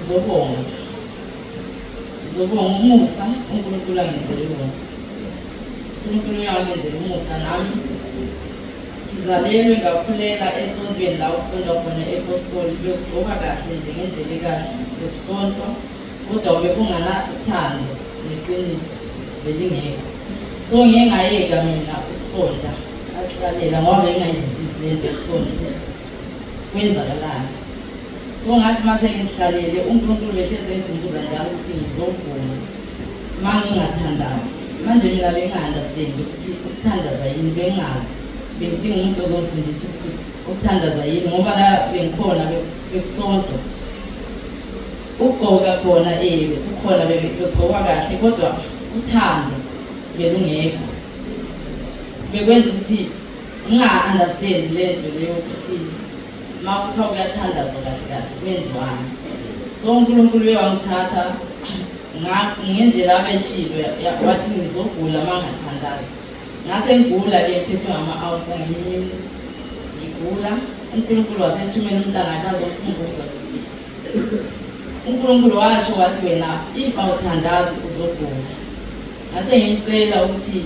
ngizobonga umusa uNkulunkulu angenzele wona. uNkulunkulu uyangenzela umusa nami. Ngizalelwe ngakhulela esontweni la ukusonta khona ePostoli bekugqoka kahle nje ngendlela ekahle yokusonta, kodwa bekungana uthando neqiniso belingekho. So ngeke ngayeka mina ukusonta asilalela ngoba bengayizwisisi lento yokusonta ukuthi kwenzakalani. So ngathi mase ngisihlalele uNkulunkulu behleze engikhumbuza njalo ukuthi ngizobonga mangingathandazi. Manje mina benga-understand ukuthi ukuthandaza yini, bengazi. Bengidinga umuntu ozongifundisa ukuthi ukuthandaza yini ngoba la bengikhona bekusonto. Ukugqoka khona kukhona begqoka kahle kodwa uthando belungekho. Bekwenza ukuthi unga-understand lento leyo ukuthi ma kuthiwa kuyathandazwa kahle kahle kwenziwani. So uNkulunkulu uyangithatha ngendlela abeshilo wathi ngizogula mangathandazi. Ngase ngigula-ke phethwe ngama-awusa ngiyimini ngigula. uNkulunkulu wasethumela umntana akhe azokukhumbuza ukuthi uNkulunkulu washo wathi wena if awuthandazi uzogula. Ngase ngimcela ukuthi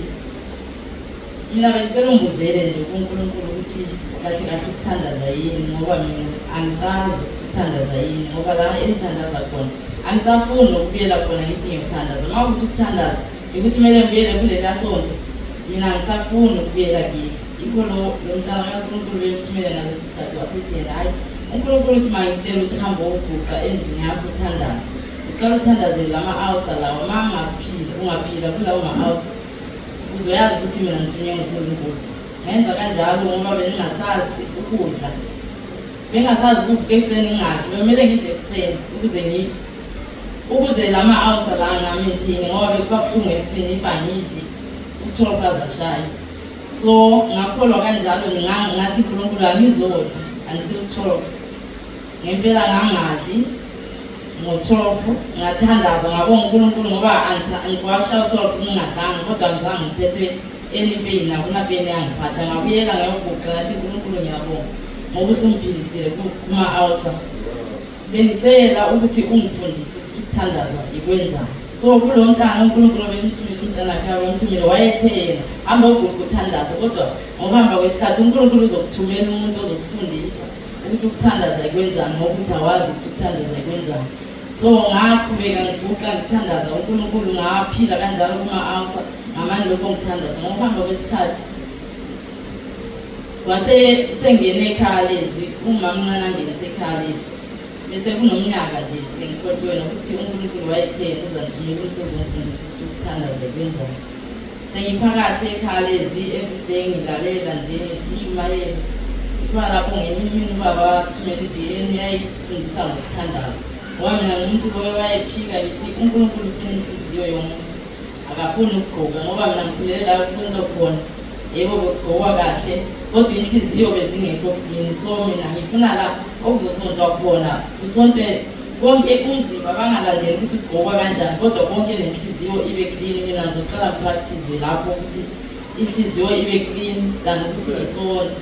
mina bengicela ungibuzele nje kuNkulunkulu ukuthi kahle kahle ukuthandaza yini ngoba mina angisazi ukuthi ukuthandaza yini ngoba la engithandaza khona angisafuni ukubuyela khona ngithi ngiyathandaza. Uma ukuthi ukuthandaza ukuthi kumele ngibuyele kulela sonto, mina angisafuni ukubuyela kini. Yikho lo mntana kaNkulunkulu bekuthumela ngaleso sikhathi wasithi yena hayi uNkulunkulu uthi mangitshela ukuthi hamba uguqa endlini yakho uthandaze. Uqala uthandazele lama-awusa lawa ungaphila kulawo ma-awusa uzoyazi ukuthi mina ngithunywe nguNkulunkulu. Ngenza kanjalo ngoba bengingasazi ukudla, bengasazi ukuvuka ekuseni ngingadli, bekumele ngidle ekuseni ukuze lama-awusa la ngamenthini ngoba bekuba buhlungu esini if angidli u-12 azashaya. So ngakholwa kanjalo ngathi uNkulunkulu angizodla until 12. Ngempela ngangadli ngo-12 ngathandaza ngabonga uNkulunkulu ngoba ngiwasha u-12 ngingadlanga kodwa ngizange ngiphethwe any pain akunapeni yangiphatha. Ngabuyela ngayoguqa ngathi uNkulunkulu ngiyabonga ngoba usungiphilisile kuma-awusa. Bengicela ukuthi ungifundise ukuthi ukuthandaza ikwenzani. So kulo mntana uNkulunkulu bemthumile umntana akhe wemthumile wayethe yena hamba uguqa uthandaza, kodwa ngokuhamba kwesikhathi uNkulunkulu uzokuthumela umuntu ozokufundisa ukuthi ukuthandaza ikwenzani ngoba ukuthi awazi ukuthi ukuthandaza ikwenzani. So ngaqhubeka ngiguqa ngithandaza uNkulunkulu ngaphila kanjalo kuma-awusa ngamanye lokho ngithandaza. Ngokuhamba kwesikhathi sengene ekhaya lezwi umama mncane angenise ekhaya lezwi bese kunomnyaka nje sengikhohliwe nokuthi uNkulunkulu wayetheni uzangithumela umuntu ozongifundisa ukuthi ukuthandaza ikwenzani. Sengiphakathi ekhaya lezwi everyday ngilalela nje umshumayeli. Ikhona lapho ngenye imini ubaba wathumela i-VN yayifundisa ngokuthandaza ngoba mina ngumuntu wayephika ngithi uNkulunkulu ufuna inhliziyo yomuntu, akafuni ukugqoka ngoba mina ngikhulele la kusonto khona. Yebo bekugqokwa kahle kodwa inhliziyo bezingekho clean. So mina ngifuna la okuzosontwa khona kusontwe konke umzimba bangalandeli ukuthi ugqokwa kanjani kodwa konke nenhliziyo ibe clean. Mina ngizoqala practice lapho ukuthi inhliziyo ibe clean than ukuthi ngisonto.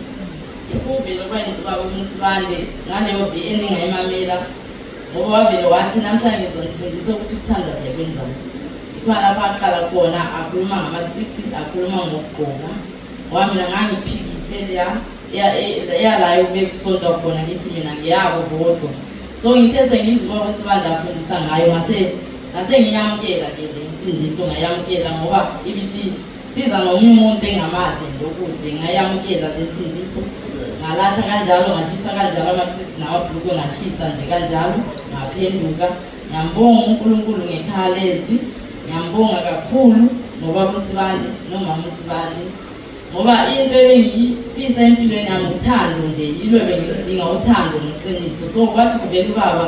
Ikuvele kwenza ubaba uMthibande ngaleyo VN engayimamela ngoba wavele wathi namhlanje ngizonifundisa ukuthi ukuthandaza ikwenzani. Ikhona lapho aqala khona akhuluma ngamacici, akhuluma ngokugqoka ngoba mina ngangiphikise yalayo bekusontwa khona ngithi mina ngiyabo bodwa. So ngithe sengizwa ukuthi bandafundisa ngayo ngase ngiyamukela-ke le nsindiso, ngayamukela ngoba ibisiza nomunye umuntu engamazi ndokude. Ngayamukela le nsindiso ngalahla kanjalo, ngashisa kanjalo amacici nawabhulukwe ngashisa nje kanjalo ngaphenduka. Ngiyambonga uNkulunkulu ngekhaya lezwi, ngiyambonga kakhulu ngoba uMthibande nomama uMthibande ngoba into ebengiyifisa empilweni yami uthando nje, yilo bengidinga uthando neqiniso. So kwathi kuvela ubaba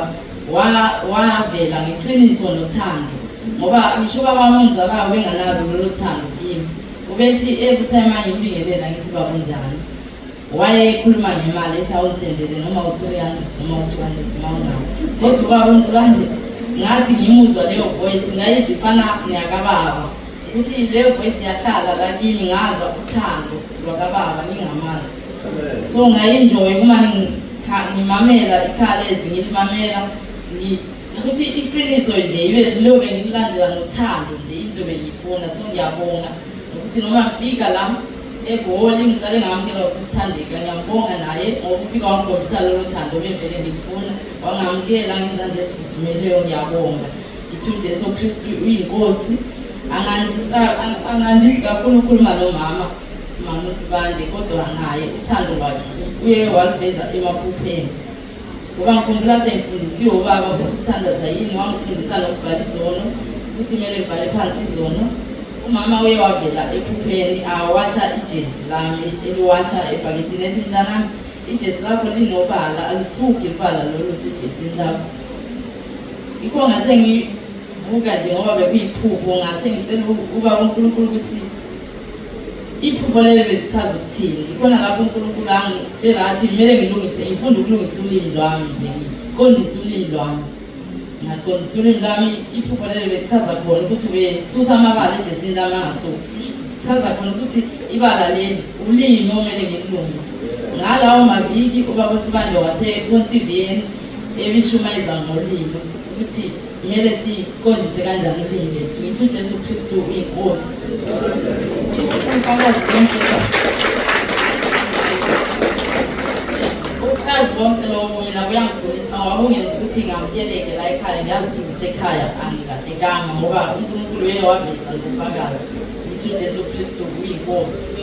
wavela ngeqiniso nothando ngoba ngisho ubaba wami ongizalayo benganalo lolo thando kimi. Ubethi every time angibingelela ngithi baba unjani, wayekhuluma ngemali ethi awusendele noma u-300 noma u-200 noma unawo. Kodwa ubaba uMthibande ngathi ngimuzwa leyo voice ngayizwa ifana ngiyakababa ukuthi leyo voice yahlala la kimi, ngazwa uthando lwakababa ngingamazi. So ngayinjoy uma ngimamela ikhaya lezwi, ngilimamela ukuthi iqiniso nje ibe lobe ngilandela ngothando nje into bengifuna. So ngiyabonga ukuthi noma ngifika la eGoli ngicale ngamukela usisithandeka, ngiyambonga naye ngoba ufika wangikhombisa lolo thando bemvele ngifuna, wangamukela ngezandla ezifudumeleyo. Ngiyabonga. Ithi uJesu Kristu uyinkosi. Angandisi kakhulu ukukhuluma nomama uThibande, kodwa naye uthando lwakhe uye waliveza emaphupheni. Ngoba ngikhumbula sengifundisiwe ubaba ukuthi ukuthandaza yini, wangifundisa nokubhala izono ukuthi kumele ngibhale phansi izono. Umama uye wavela ephupheni awasha ijezi lami eliwasha ebhakethini, ethi mntanami ijezi lakho linobala, alisuki ibala lolo sejesini lakho. Yikho ngase ngivuka nje ngoba bekuyiphupho, ngase ngicela ubaba uNkulunkulu ukuthi iphupho lelo belichaza ukuthini. Ikhona lapho uNkulunkulu angitshela athi kumele ngilungise, ngifunde ukulungisa ulimi lwami nje, ngiqondise ulimi lwami. Ngaqondisa ulimi lwami, iphupho lelo belichaza khona ukuthi besusa amabala ejesini lami angasuki. Chaza khona ukuthi ibala leli ulimi omele ngilungise. Ngalawo maviki ubaba uThibande waseKontiviyeni ebishumayeza ngolimi ukuthi kumele siqondise kanjani ulimi lethu. Ngithi uJesu Kristu uyinkosi. Ukazi bonke lobo mina kuyangigulisa ngoba ungenza ukuthi ngamkeleke la ekhaya, ngiyazi ukuthi ngisekhaya angikahlekanga ngoba uNkulunkulu uye waveza ngobufakazi. Ngithi uJesu Kristu uyinkosi.